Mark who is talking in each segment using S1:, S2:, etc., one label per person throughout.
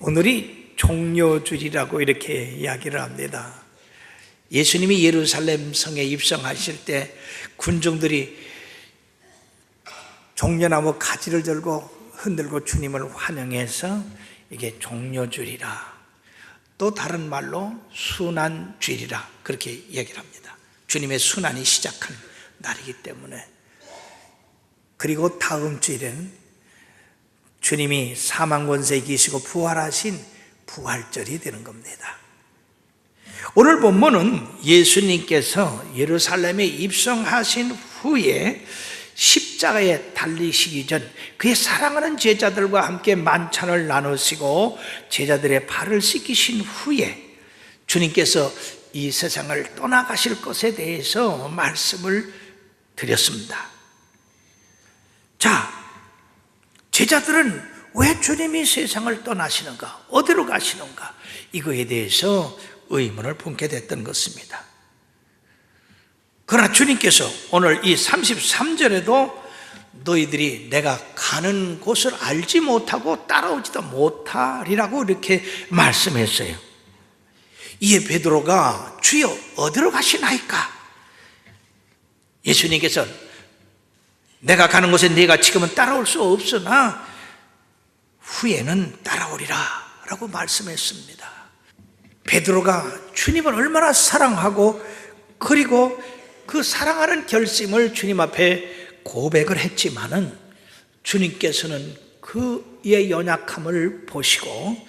S1: 오늘이 종려주일이라고 이렇게 이야기를 합니다. 예수님이 예루살렘 성에 입성하실 때 군중들이 종려나무 가지를 들고 흔들고 주님을 환영해서 이게 종려주일이라, 또 다른 말로 순환주일이라 그렇게 얘기를 합니다. 주님의 순환이 시작한 날이기 때문에. 그리고 다음 주일에는 주님이 사망 권세에 이기시고 부활하신 부활절이 되는 겁니다. 오늘 본문은 예수님께서 예루살렘에 입성하신 후에 십자가에 달리시기 전 그의 사랑하는 제자들과 함께 만찬을 나누시고 제자들의 발을 씻기신 후에 주님께서 이 세상을 떠나가실 것에 대해서 말씀을 드렸습니다. 자, 제자들은 왜 주님이 세상을 떠나시는가, 어디로 가시는가, 이거에 대해서 의문을 품게 됐던 것입니다. 그러나 주님께서 오늘 이 33절에도 너희들이 내가 가는 곳을 알지 못하고 따라오지도 못하리라고 이렇게 말씀했어요. 이에 베드로가 주여 어디로 가시나이까? 예수님께서 내가 가는 곳에 네가 지금은 따라올 수 없으나 후에는 따라오리라 라고 말씀했습니다. 베드로가 주님을 얼마나 사랑하고 그리고 그 사랑하는 결심을 주님 앞에 고백을 했지만은 주님께서는 그의 연약함을 보시고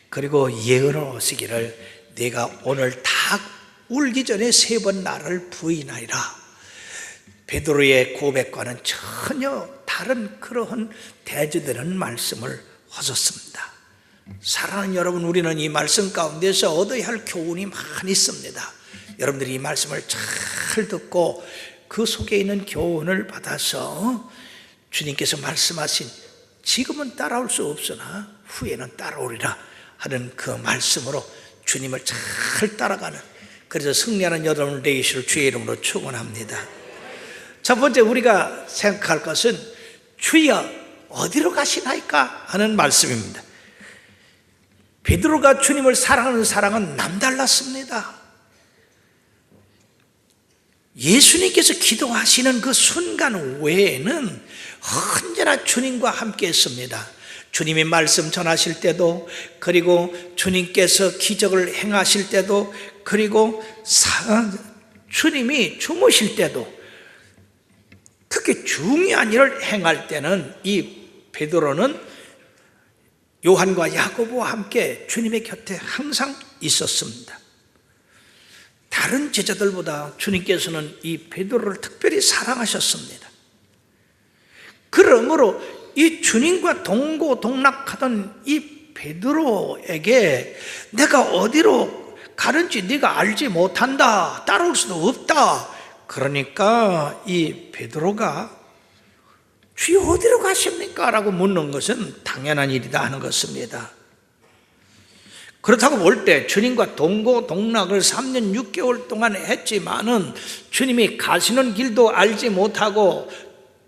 S1: 그리고 예언을 하시기를 네가 오늘 닭 울기 전에 3번 나를 부인하리라. 베드로의 고백과는 전혀 다른 그러한 대조되는 말씀을 하셨습니다. 사랑하는 여러분, 우리는 이 말씀 가운데서 얻어야 할 교훈이 많이 있습니다. 여러분들이 이 말씀을 잘 듣고 그 속에 있는 교훈을 받아서 주님께서 말씀하신 지금은 따라올 수 없으나 후에는 따라오리라 하는 그 말씀으로 주님을 잘 따라가는, 그래서 승리하는 여러분 되시기를 주의 이름으로 축원합니다. 첫 번째 우리가 생각할 것은 주여 어디로 가시나이까 하는 말씀입니다. 베드로가 주님을 사랑하는 사랑은 남달랐습니다. 예수님께서 기도하시는 그 순간 외에는 언제나 주님과 함께 했습니다. 주님이 말씀 전하실 때도, 그리고 주님께서 기적을 행하실 때도, 그리고 주님이 주무실 때도, 특히 중요한 일을 행할 때는 이 베드로는 요한과 야고보와 함께 주님의 곁에 항상 있었습니다. 다른 제자들보다 주님께서는 이 베드로를 특별히 사랑하셨습니다. 그러므로 이 주님과 동고동락하던 이 베드로에게 내가 어디로 가는지 네가 알지 못한다, 따라올 수도 없다, 그러니까 이 베드로가 주여 어디로 가십니까? 라고 묻는 것은 당연한 일이다 하는 것입니다. 그렇다고 볼 때 주님과 동고동락을 3년 6개월 동안 했지만은 주님이 가시는 길도 알지 못하고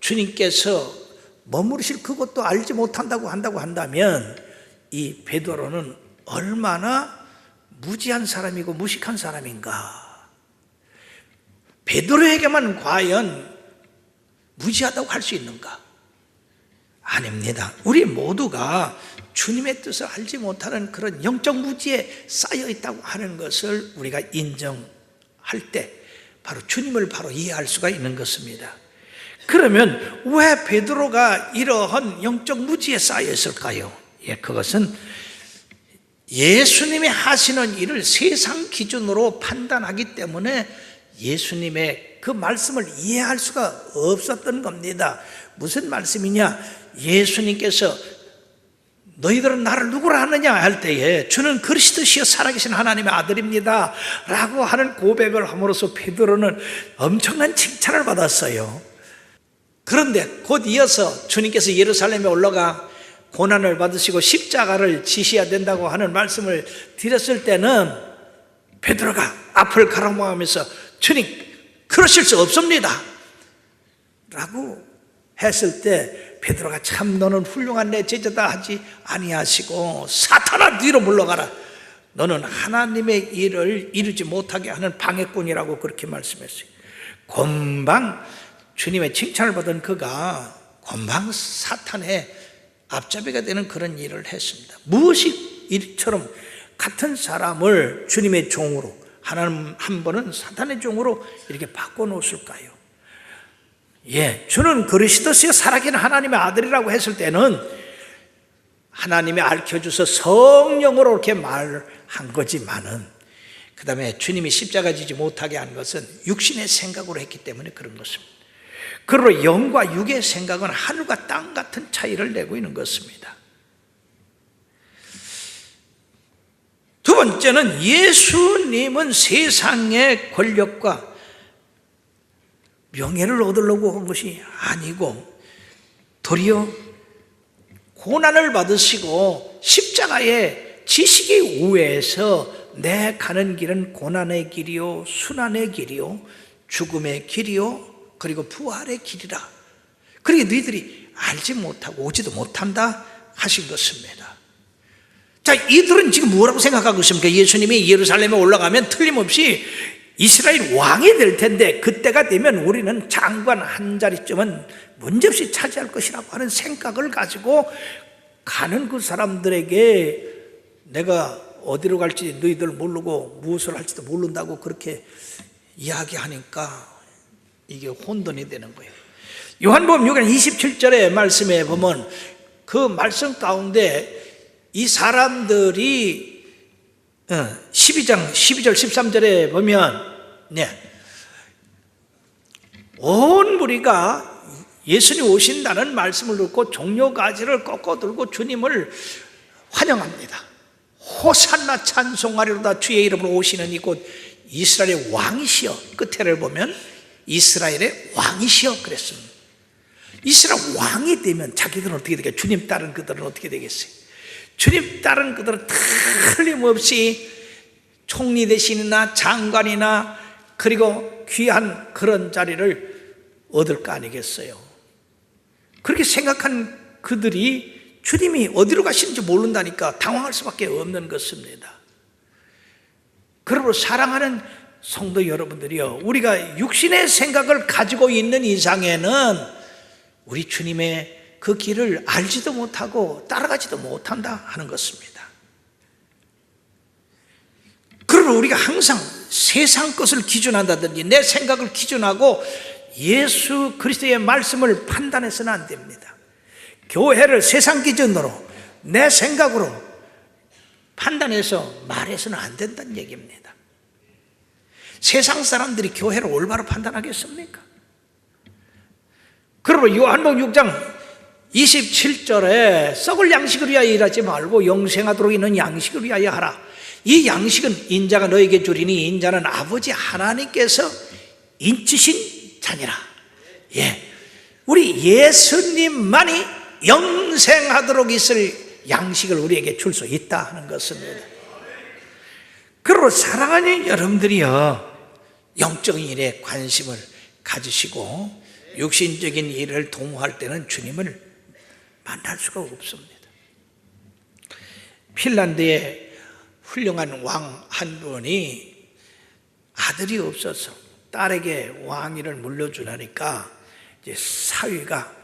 S1: 주님께서 머무르실 그곳도 알지 못한다고 한다면 이 베드로는 얼마나 무지한 사람이고 무식한 사람인가? 베드로에게만 과연 무지하다고 할 수 있는가? 아닙니다. 우리 모두가 주님의 뜻을 알지 못하는 그런 영적 무지에 쌓여 있다고 하는 것을 우리가 인정할 때 바로 주님을 바로 이해할 수가 있는 것입니다. 그러면 왜 베드로가 이러한 영적 무지에 쌓여 있을까요? 그것은 예수님이 하시는 일을 세상 기준으로 판단하기 때문에 예수님의 그 말씀을 이해할 수가 없었던 겁니다. 무슨 말씀이냐? 예수님께서 너희들은 나를 누구라 하느냐 할 때에 주는 그리스도시여 살아계신 하나님의 아들입니다 라고 하는 고백을 함으로써 베드로는 엄청난 칭찬을 받았어요. 그런데 곧 이어서 주님께서 예루살렘에 올라가 고난을 받으시고 십자가를 지셔야 된다고 하는 말씀을 드렸을 때는 베드로가 앞을 가로막으면서 주님 그러실 수 없습니다 라고 했을 때 베드로가 참 너는 훌륭한 내 제자다 하지 아니하시고 사탄아 뒤로 물러가라, 너는 하나님의 일을 이루지 못하게 하는 방해꾼이라고 그렇게 말씀했어요. 금방 주님의 칭찬을 받은 그가 금방 사탄의 앞잡이가 되는 그런 일을 했습니다. 무엇이 이처럼 같은 사람을 주님의 종으로, 하나님 한 번은 사탄의 종으로 이렇게 바꿔놓았을까요? 주는 그리스도시여 살아계신 하나님의 아들이라고 했을 때는 하나님이 알려주셔서 성령으로 이렇게 말한 거지만은, 그 다음에 주님이 십자가 지지 못하게 한 것은 육신의 생각으로 했기 때문에 그런 것입니다. 그러므로 영과 육의 생각은 하늘과 땅 같은 차이를 내고 있는 것입니다. 두 번째는 예수님은 세상의 권력과 명예를 얻으려고 한 것이 아니고 도리어 고난을 받으시고 십자가의 지식의 우회에서 내 가는 길은 고난의 길이요 순환의 길이요 죽음의 길이요 그리고 부활의 길이라, 그러게 너희들이 알지 못하고 오지도 못한다 하신 것입니다. 자, 이들은 지금 뭐라고 생각하고 있습니까? 예수님이 예루살렘에 올라가면 틀림없이 이스라엘 왕이 될 텐데 그때가 되면 우리는 장관 한 자리쯤은 문제없이 차지할 것이라고 하는 생각을 가지고 가는 그 사람들에게 내가 어디로 갈지 너희들 모르고 무엇을 할지도 모른다고 그렇게 이야기하니까 이게 혼돈이 되는 거예요. 요한복음 6장 27절의 말씀에 보면 그 말씀 가운데 이 사람들이 12장 12절 13절에 보면 온 무리가 예수님 오신다는 말씀을 듣고 종려가지를 꺾어 들고 주님을 환영합니다. 호산나 찬송하리로다 주의 이름으로 오시는 이곳 이스라엘의 왕이시여, 끝에를 보면 이스라엘의 왕이시여 그랬습니다. 이스라엘 왕이 되면 자기들은 어떻게 되겠어요? 주님 따른 그들은 어떻게 되겠어요? 주님 따른 그들은 틀림없이 총리 대신이나 장관이나 그리고 귀한 그런 자리를 얻을 거 아니겠어요? 그렇게 생각한 그들이 주님이 어디로 가시는지 모른다니까 당황할 수밖에 없는 것입니다. 그러므로 사랑하는 성도 여러분들이요, 우리가 육신의 생각을 가지고 있는 이상에는 우리 주님의 그 길을 알지도 못하고 따라가지도 못한다 하는 것입니다. 그러므로 우리가 항상 세상 것을 기준한다든지 내 생각을 기준하고 예수 그리스도의 말씀을 판단해서는 안 됩니다. 교회를 세상 기준으로 내 생각으로 판단해서 말해서는 안 된다는 얘기입니다. 세상 사람들이 교회를 올바로 판단하겠습니까? 그러므로 요한복음 6장 27절에 썩을 양식을 위하여 일하지 말고 영생하도록 있는 양식을 위하여 하라. 이 양식은 인자가 너에게 주리니 인자는 아버지 하나님께서 인치신 자니라. 우리 예수님만이 영생하도록 있을 양식을 우리에게 줄 수 있다 하는 것입니다. 그리고 사랑하는 여러분들이요, 영적인 일에 관심을 가지시고 육신적인 일을 도모할 때는 주님을 만날 수가 없습니다. 핀란드에 훌륭한 왕 한 분이 아들이 없어서 딸에게 왕위를 물려주라니까 이제 사위가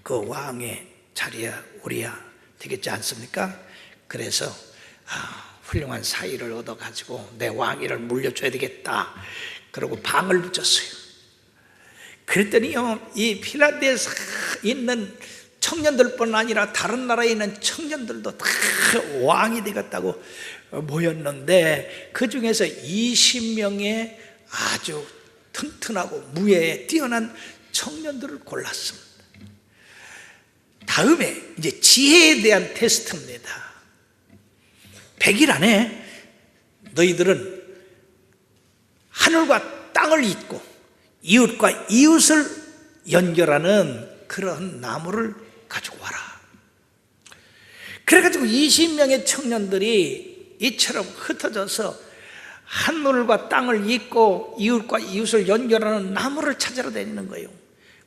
S1: 그 왕의 자리에 오리야 되겠지 않습니까? 그래서 훌륭한 사위를 얻어가지고 내 왕위를 물려줘야 되겠다 그러고 방을 붙였어요. 그랬더니요, 이 핀란드에 있는 청년들뿐 아니라 다른 나라에 있는 청년들도 다 왕이 되겠다고 모였는데 그 중에서 20명의 아주 튼튼하고 무예에 뛰어난 청년들을 골랐습니다. 다음에 이제 지혜에 대한 테스트입니다. 100일 안에 너희들은 하늘과 땅을 잇고 이웃과 이웃을 연결하는 그런 나무를 가지고 와라. 그래가지고 20명의 청년들이 이처럼 흩어져서 하늘과 땅을 잇고 이웃과 이웃을 연결하는 나무를 찾으러 다니는 거예요.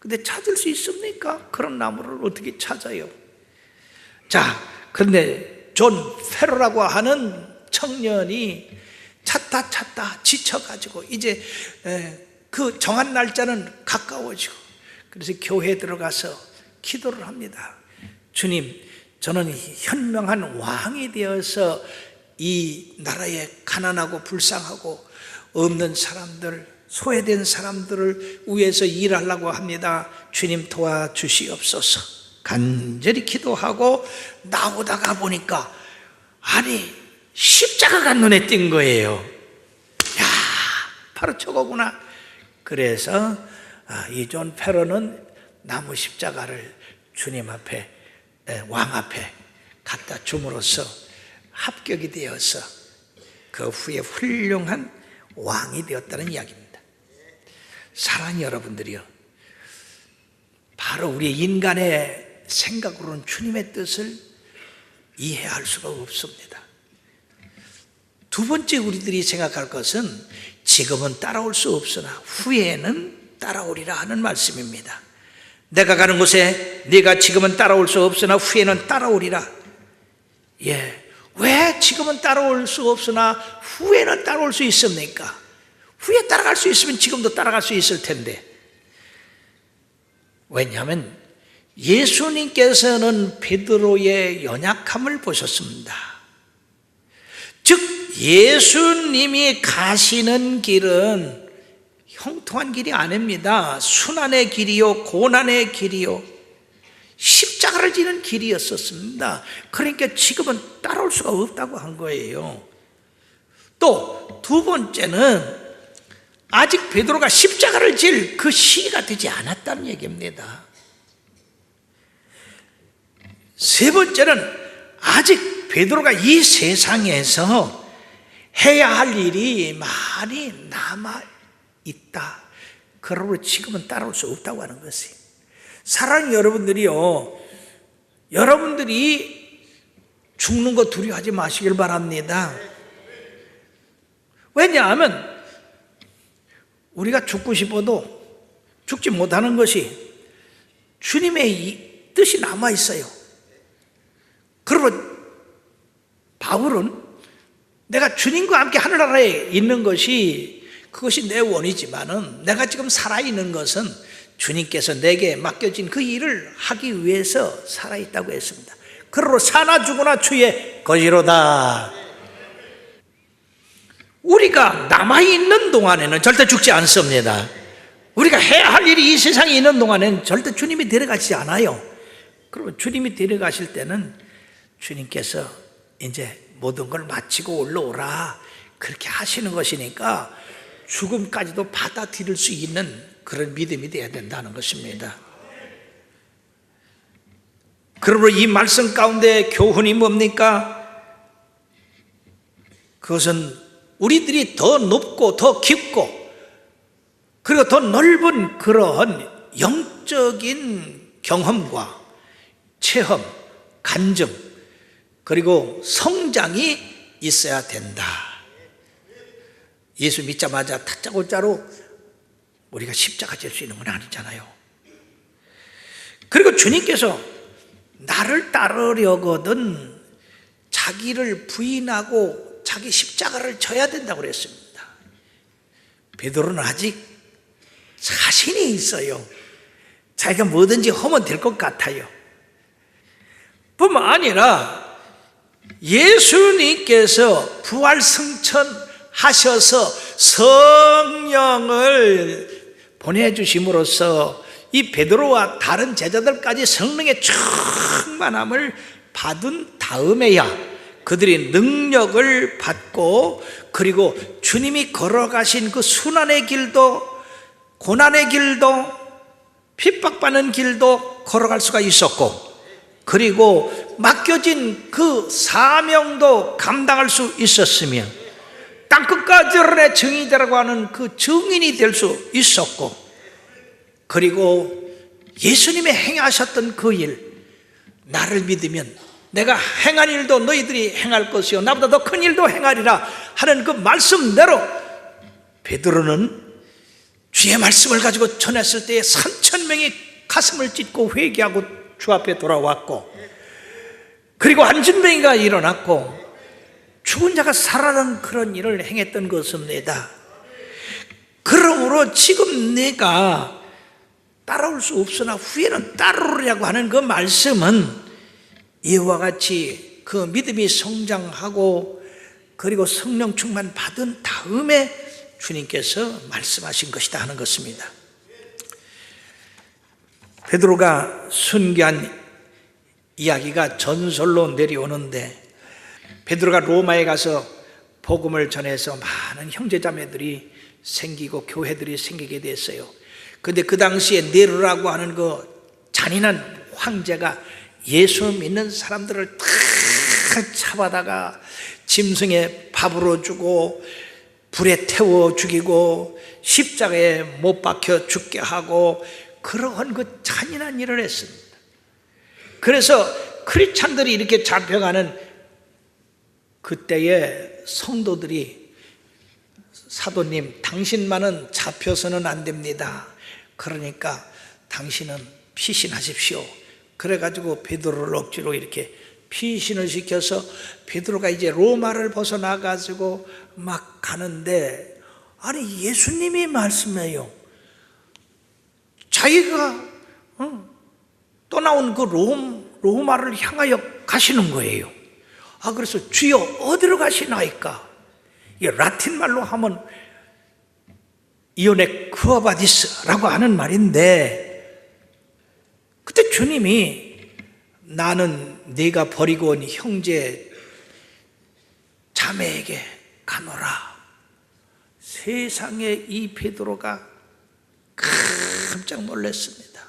S1: 근데 찾을 수 있습니까? 그런 나무를 어떻게 찾아요? 자, 그런데 존 페로라고 하는 청년이 찾다 지쳐가지고 이제 그 정한 날짜는 가까워지고, 그래서 교회에 들어가서 기도를 합니다. 주님, 저는 현명한 왕이 되어서 이 나라에 가난하고 불쌍하고 없는 사람들, 소외된 사람들을 위해서 일하려고 합니다. 주님 도와주시옵소서. 간절히 기도하고 나오다가 보니까 아니 십자가가 눈에 띈 거예요. 야, 바로 저거구나. 그래서 이 존 페로는 나무 십자가를 주님 앞에, 왕 앞에 갖다 줌으로써 합격이 되어서 그 후에 훌륭한 왕이 되었다는 이야기입니다. 사랑하는 여러분들이요, 바로 우리 인간의 생각으로는 주님의 뜻을 이해할 수가 없습니다. 두 번째 우리들이 생각할 것은 지금은 따라올 수 없으나 후에는 따라오리라 하는 말씀입니다. 내가 가는 곳에 네가 지금은 따라올 수 없으나 후에는 따라오리라. 왜 지금은 따라올 수 없으나 후에는 따라올 수 있습니까? 후에 따라갈 수 있으면 지금도 따라갈 수 있을 텐데. 왜냐하면 예수님께서는 베드로의 연약함을 보셨습니다. 즉 예수님이 가시는 길은 형통한 길이 아닙니다. 순환의 길이요, 고난의 길이요, 십자가를 지는 길이었었습니다. 그러니까 지금은 따라올 수가 없다고 한 거예요. 또 두 번째는 아직 베드로가 십자가를 질 그 시기가 되지 않았다는 얘기입니다. 세 번째는 아직 베드로가 이 세상에서 해야 할 일이 많이 남아있다. 그러므로 지금은 따라올 수 없다고 하는 것이에요. 사랑하는 여러분들이요, 여러분들이 죽는 거 두려워하지 마시길 바랍니다. 왜냐하면 우리가 죽고 싶어도 죽지 못하는 것이 주님의 이 뜻이 남아있어요. 그러므로 바울은 내가 주님과 함께 하늘나라에 있는 것이 그것이 내 원이지만은 내가 지금 살아있는 것은 주님께서 내게 맡겨진 그 일을 하기 위해서 살아있다고 했습니다. 그러므로 사나 죽으나 주의 것이로다. 우리가 남아있는 동안에는 절대 죽지 않습니다. 우리가 해야 할 일이 이 세상에 있는 동안에는 절대 주님이 데려가시지 않아요. 그러면 주님이 데려가실 때는 주님께서 이제 모든 걸 마치고 올라오라 그렇게 하시는 것이니까 죽음까지도 받아들일 수 있는 그런 믿음이 되어야 된다는 것입니다. 그러므로 이 말씀 가운데 교훈이 뭡니까? 그것은 우리들이 더 높고 더 깊고 그리고 더 넓은 그런 영적인 경험과 체험, 간증, 그리고 성장이 있어야 된다. 예수 믿자마자 다짜고짜로 우리가 십자가 질 수 있는 건 아니잖아요. 그리고 주님께서 나를 따르려거든 자기를 부인하고 자기 십자가를 져야 된다고 그랬습니다. 베드로는 아직 자신이 있어요. 자기가 뭐든지 하면 될 것 같아요. 뿐만 아니라 예수님께서 부활 승천하셔서 성령을 보내주심으로써 이 베드로와 다른 제자들까지 성령의 충만함을 받은 다음에야 그들이 능력을 받고 그리고 주님이 걸어가신 그 순환의 길도 고난의 길도 핍박받는 길도 걸어갈 수가 있었고 그리고 맡겨진 그 사명도 감당할 수 있었으며 땅끝까지 드러내 증인이라고 하는 그 증인이 될 수 있었고 그리고 예수님이 행하셨던 그 일, 나를 믿으면 내가 행한 일도 너희들이 행할 것이요 나보다 더 큰 일도 행하리라 하는 그 말씀대로 베드로는 주의 말씀을 가지고 전했을 때에 6,000명이 가슴을 찢고 회개하고 주 앞에 돌아왔고, 그리고 안진뱅이가 일어났고 죽은 자가 살아난 그런 일을 행했던 것입니다. 그러므로 지금 내가 따라올 수 없으나 후에는 따라오리라고 하는 그 말씀은 이와 같이 그 믿음이 성장하고 그리고 성령 충만 받은 다음에 주님께서 말씀하신 것이다 하는 것입니다. 베드로가 순교한 이야기가 전설로 내려오는데, 베드로가 로마에 가서 복음을 전해서 많은 형제자매들이 생기고 교회들이 생기게 됐어요. 근데 그 당시에 네로라고 하는 그 잔인한 황제가 예수 믿는 사람들을 다 잡아다가 짐승에 밥으로 주고 불에 태워 죽이고 십자가에 못 박혀 죽게 하고 그러한 그 잔인한 일을 했습니다. 그래서 크리스찬들이 이렇게 잡혀가는 그때의 성도들이, 사도님 당신만은 잡혀서는 안 됩니다. 그러니까 당신은 피신하십시오. 그래가지고 베드로를 억지로 이렇게 피신을 시켜서 베드로가 이제 로마를 벗어나가지고 막 가는데, 아니 예수님이 말씀해요. 자기가 떠나온 그 로마를 향하여 가시는 거예요. 그래서 주여 어디로 가시나이까? 이 라틴 말로 하면 이오네 크어바디스라고 하는 말인데, 그때 주님이 나는 네가 버리고 온 형제 자매에게 가노라. 세상에 이 베드로가 깜짝 놀랐습니다.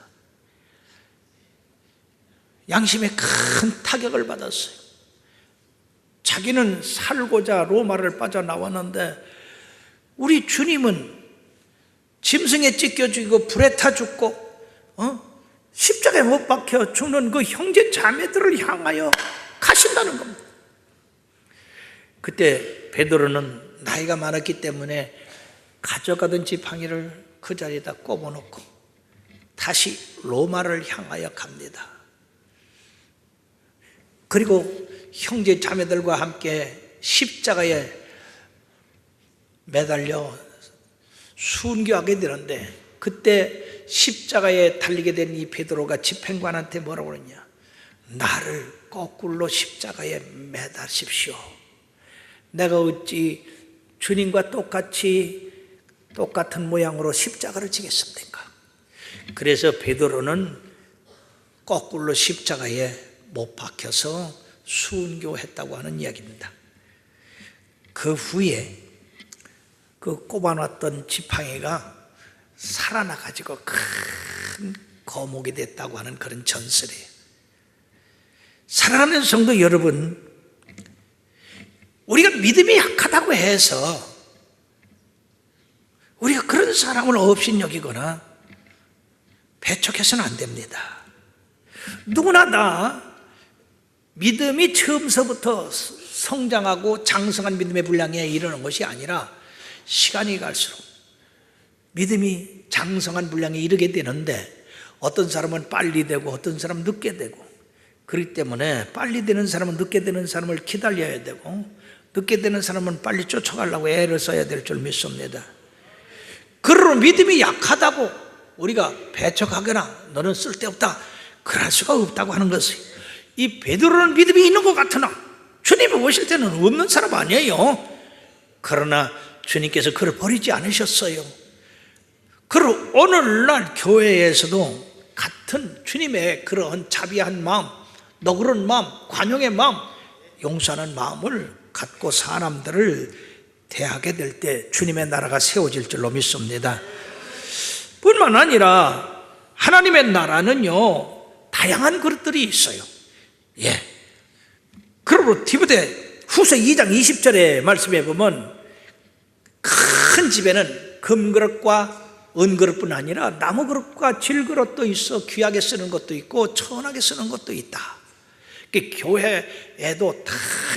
S1: 양심에 큰 타격을 받았어요. 자기는 살고자 로마를 빠져나왔는데 우리 주님은 짐승에 찢겨 죽이고 불에 타 죽고 십자가에 못 박혀 죽는 그 형제 자매들을 향하여 가신다는 겁니다. 그때 베드로는 나이가 많았기 때문에 가져가던 지팡이를 그 자리에다 꼽아놓고 다시 로마를 향하여 갑니다. 그리고 형제 자매들과 함께 십자가에 매달려 순교하게 되는데, 그때 십자가에 달리게 된 이 베드로가 집행관한테 뭐라고 그러냐? 나를 거꾸로 십자가에 매다십시오. 내가 어찌 주님과 똑같은 모양으로 십자가를 지겠습니까? 그래서 베드로는 거꾸로 십자가에 못 박혀서 순교했다고 하는 이야기입니다. 그 후에 그 꼽아놨던 지팡이가 살아나가지고 큰 거목이 됐다고 하는 그런 전설이에요. 사랑하는 성도 여러분, 우리가 믿음이 약하다고 해서 우리가 그런 사람을 업신여기거나 배척해서는 안 됩니다. 누구나 다 믿음이 처음서부터 성장하고 장성한 믿음의 분량에 이르는 것이 아니라 시간이 갈수록 믿음이 장성한 분량에 이르게 되는데, 어떤 사람은 빨리 되고 어떤 사람은 늦게 되고, 그렇기 때문에 빨리 되는 사람은 늦게 되는 사람을 기다려야 되고, 늦게 되는 사람은 빨리 쫓아가려고 애를 써야 될 줄 믿습니다. 그러므로 믿음이 약하다고 우리가 배척하거나 너는 쓸데없다 그럴 수가 없다고 하는 것이, 이 베드로는 믿음이 있는 것 같으나 주님이 오실 때는 없는 사람 아니에요. 그러나 주님께서 그를 버리지 않으셨어요. 그리고 오늘날 교회에서도 같은 주님의 그러한 자비한 마음, 너그러운 마음, 관용의 마음, 용서하는 마음을 갖고 사람들을 대하게 될 때 주님의 나라가 세워질 줄로 믿습니다. 뿐만 아니라 하나님의 나라는요, 다양한 그릇들이 있어요. 그러므로 디모데 후서 2장 20절의 말씀에 보면 큰 집에는 금그릇과 은그릇뿐 아니라 나무그릇과 질그릇도 있어 귀하게 쓰는 것도 있고 천하게 쓰는 것도 있다. 교회에도 다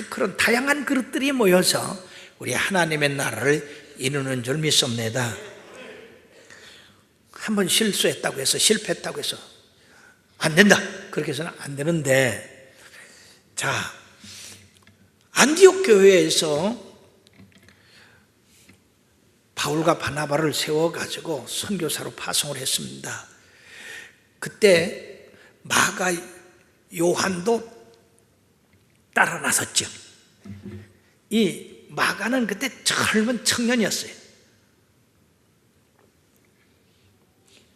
S1: 그런 다양한 그릇들이 모여서 우리 하나님의 나라를 이루는 줄 믿습니다. 한 번 실수했다고 해서, 실패했다고 해서 안 된다, 그렇게 해서는 안 되는데, 자, 안디옥 교회에서 바울과 바나바를 세워가지고 선교사로 파송을 했습니다. 그때 마가 요한도 따라 나섰죠. 이 마가는 그때 젊은 청년이었어요.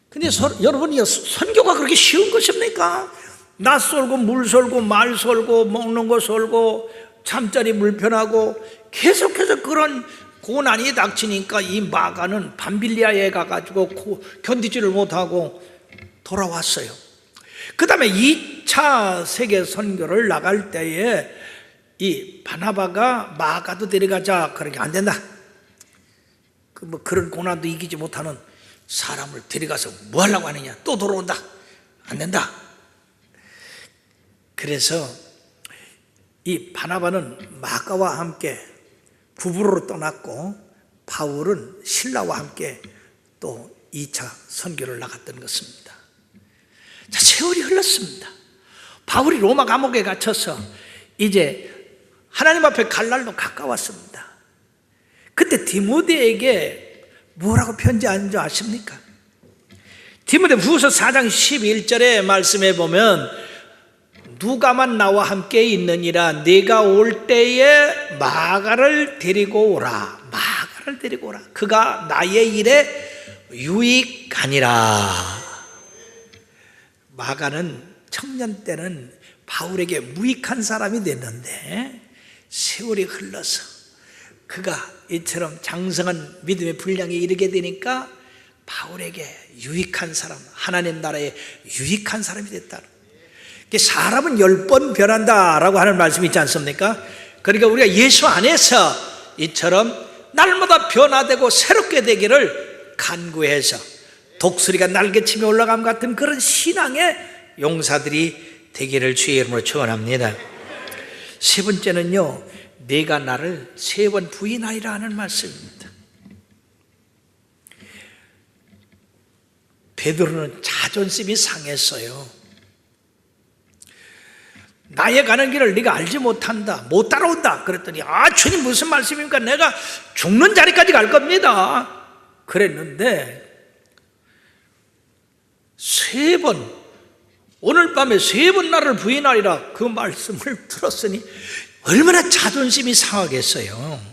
S1: 근데 여러분이 선교가 그렇게 쉬운 것입니까? 낯 쏠고 물 쏠고 말 쏠고 먹는 거 쏠고 잠자리 불편하고 계속해서 그런 고난이 닥치니까 이 마가는 밤빌리아에 가가지고 견디지를 못하고 돌아왔어요. 그 다음에 2차 세계 선교를 나갈 때에 이 바나바가 마가도 데려가자, 그렇게 안 된다. 그런 고난도 이기지 못하는 사람을 데려가서 뭐 하려고 하느냐, 또 돌아온다, 안 된다. 그래서 이 바나바는 마가와 함께 구부로로 떠났고, 바울은 실라와 함께 또 2차 선교를 나갔던 것입니다. 자, 세월이 흘렀습니다. 바울이 로마 감옥에 갇혀서 이제 하나님 앞에 갈 날도 가까웠습니다. 그때 디모데에게 뭐라고 편지한 줄 아십니까? 디모데 후서 4장 11절에 말씀해 보면, 누가만 나와 함께 있느니라, 네가 올 때에 마가를 데리고 오라. 마가를 데리고 오라. 그가 나의 일에 유익하니라. 마가는 청년 때는 바울에게 무익한 사람이 됐는데, 세월이 흘러서 그가 이처럼 장성한 믿음의 분량에 이르게 되니까 바울에게 유익한 사람, 하나님 나라에 유익한 사람이 됐다. 사람은 10번 변한다라고 하는 말씀이 있지 않습니까? 그러니까 우리가 예수 안에서 이처럼 날마다 변화되고 새롭게 되기를 간구해서 독수리가 날개치며 올라감 같은 그런 신앙의 용사들이 되기를 주의 이름으로 축원합니다. 세 번째는요, 내가 나를 3번 부인하리라 하는 말씀입니다. 베드로는 자존심이 상했어요. 나의 가는 길을 네가 알지 못한다, 못 따라온다 그랬더니, 아, 주님 무슨 말씀입니까? 내가 죽는 자리까지 갈 겁니다 그랬는데, 3번, 오늘 밤에 3번 나를 부인하리라 그 말씀을 들었으니 얼마나 자존심이 상하겠어요.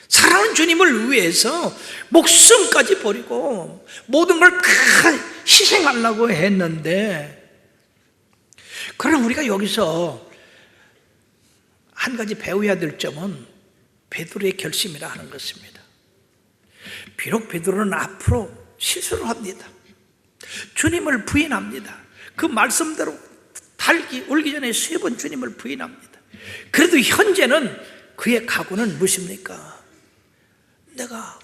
S1: 사랑하는 주님을 위해서 목숨까지 버리고 모든 걸 다 희생하려고 했는데, 그러나 우리가 여기서 한 가지 배워야 될 점은 베드로의 결심이라 하는 것입니다. 비록 베드로는 앞으로 실수를 합니다. 주님을 부인합니다. 그 말씀대로 달기 울기 전에 3번 주님을 부인합니다. 그래도 현재는 그의 각오는 무엇입니까? 내가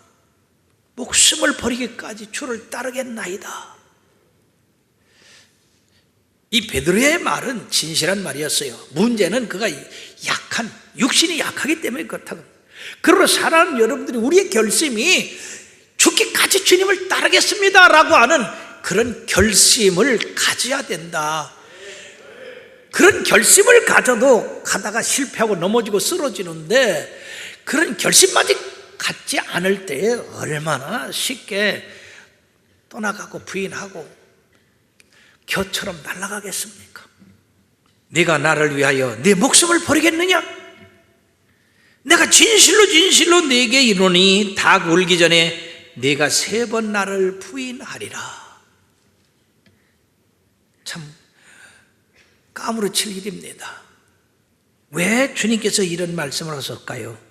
S1: 목숨을 버리기까지 주를 따르겠나이다. 이 베드로의 말은 진실한 말이었어요. 문제는 그가 육신이 약하기 때문에 그렇다고. 그러나 사랑하는 여러분들이, 우리의 결심이 죽기까지 주님을 따르겠습니다 라고 하는 그런 결심을 가져야 된다. 그런 결심을 가져도 가다가 실패하고 넘어지고 쓰러지는데, 그런 결심마저 갖지 않을 때에 얼마나 쉽게 떠나가고 부인하고 겨처럼 날아가겠습니까? 네가 나를 위하여 네 목숨을 버리겠느냐? 내가 진실로 네게 이르노니 닭 울기 전에 네가 3번 나를 부인하리라. 참 까무러칠 일입니다. 왜 주님께서 이런 말씀을 하셨을까요?